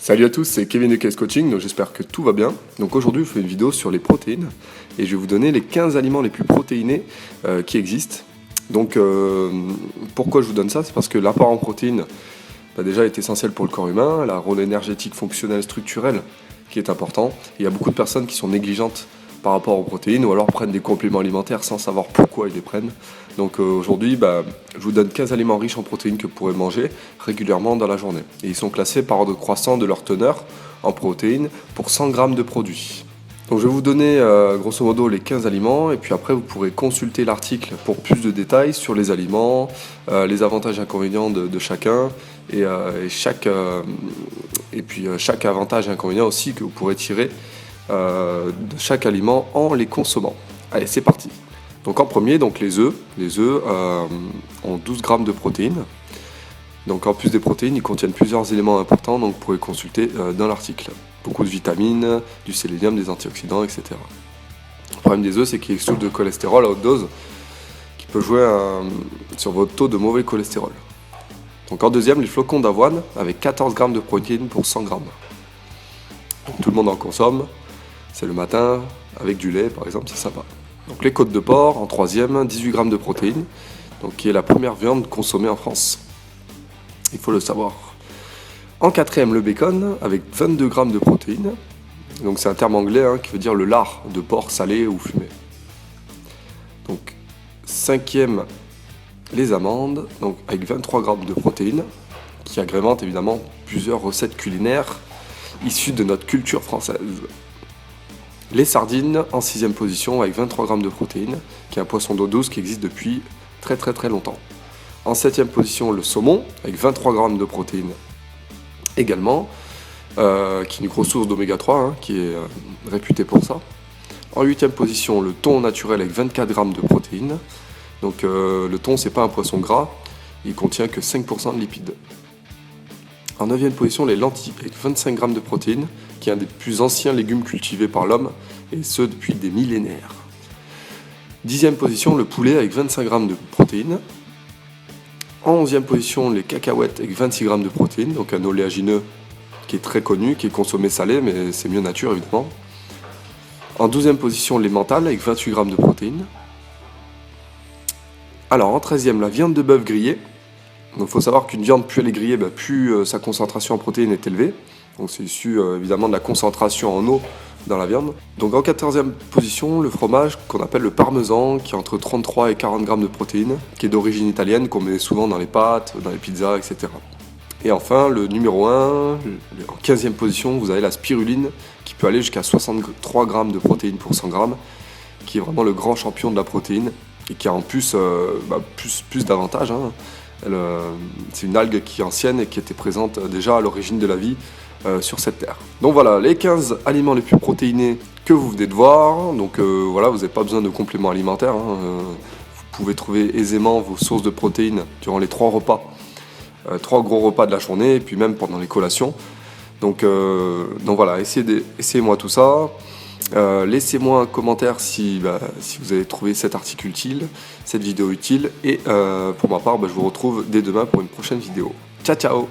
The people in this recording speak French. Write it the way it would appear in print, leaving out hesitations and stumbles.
Salut à tous, c'est Kevin de KS Coaching, donc j'espère que tout va bien. Donc aujourd'hui je fais une vidéo sur les protéines et je vais vous donner les 15 aliments les plus protéinés qui existent. Donc pourquoi je vous donne ça? C'est parce que l'apport en protéines déjà est essentiel pour le corps humain, la rôle énergétique, fonctionnel, structurel qui est important. Et il y a beaucoup de personnes qui sont négligentes par rapport aux protéines ou alors prennent des compléments alimentaires sans savoir pourquoi ils les prennent. Donc aujourd'hui, je vous donne 15 aliments riches en protéines que vous pourrez manger régulièrement dans la journée. Et ils sont classés par ordre croissant de leur teneur en protéines pour 100 grammes de produits. Donc je vais vous donner grosso modo les 15 aliments et puis après vous pourrez consulter l'article pour plus de détails sur les aliments, les avantages et inconvénients de chacun et chaque avantage et inconvénient aussi que vous pourrez tirer de chaque aliment en les consommant. Allez, c'est parti. Donc en premier, les œufs. Les œufs ont 12 grammes de protéines. Donc en plus des protéines, ils contiennent plusieurs éléments importants, donc vous pourrez consulter dans l'article. Beaucoup de vitamines, du sélénium, des antioxydants, etc. Le problème des œufs, c'est qu'ils souffrent de cholestérol à haute dose, qui peut jouer sur votre taux de mauvais cholestérol. Donc en deuxième, les flocons d'avoine, avec 14 grammes de protéines pour 100 grammes. Donc tout le monde en consomme, c'est le matin, avec du lait par exemple, c'est sympa. Donc les côtes de porc, en troisième, 18 grammes de protéines, donc qui est la première viande consommée en France. Il faut le savoir. En quatrième, le bacon, avec 22 grammes de protéines. Donc c'est un terme anglais qui veut dire le lard de porc salé ou fumé. Donc cinquième, les amandes, donc avec 23 grammes de protéines, qui agrémentent évidemment plusieurs recettes culinaires issues de notre culture française. Les sardines en sixième position avec 23 grammes de protéines, qui est un poisson d'eau douce qui existe depuis très longtemps. En septième position, le saumon avec 23 grammes de protéines également, qui est une grosse source d'oméga 3, qui est réputée pour ça. En huitième position, le thon naturel avec 24 grammes de protéines. Donc le thon, c'est pas un poisson gras, il contient que 5% de lipides. En 9e position, les lentilles avec 25 grammes de protéines, qui est un des plus anciens légumes cultivés par l'homme, et ce depuis des millénaires. 10e position, le poulet avec 25 grammes de protéines. En 11e position, les cacahuètes avec 26 grammes de protéines, donc un oléagineux qui est très connu, qui est consommé salé, mais c'est mieux nature évidemment. En 12e position, les mentales avec 28 grammes de protéines. Alors en 13e, la viande de bœuf grillée. Donc il faut savoir qu'une viande, plus elle est grillée, plus sa concentration en protéines est élevée. Donc c'est issu évidemment de la concentration en eau dans la viande. Donc en 14e position, le fromage qu'on appelle le parmesan, qui est entre 33 et 40 grammes de protéines, qui est d'origine italienne, qu'on met souvent dans les pâtes, dans les pizzas, etc. Et enfin, le numéro 1, en 15e position, vous avez la spiruline, qui peut aller jusqu'à 63 grammes de protéines pour 100 grammes, qui est vraiment le grand champion de la protéine, et qui a en plus plus d'avantages. C'est une algue qui est ancienne et qui était présente déjà à l'origine de la vie sur cette terre. Donc voilà, les 15 aliments les plus protéinés que vous venez de voir. Donc voilà, vous n'avez pas besoin de compléments alimentaires. Vous pouvez trouver aisément vos sources de protéines durant les 3 repas. 3 gros repas de la journée et puis même pendant les collations. Donc voilà, essayez-moi tout ça. Laissez-moi un commentaire si vous avez trouvé cet article utile, cette vidéo utile. Et pour ma part, je vous retrouve dès demain pour une prochaine vidéo. Ciao ciao!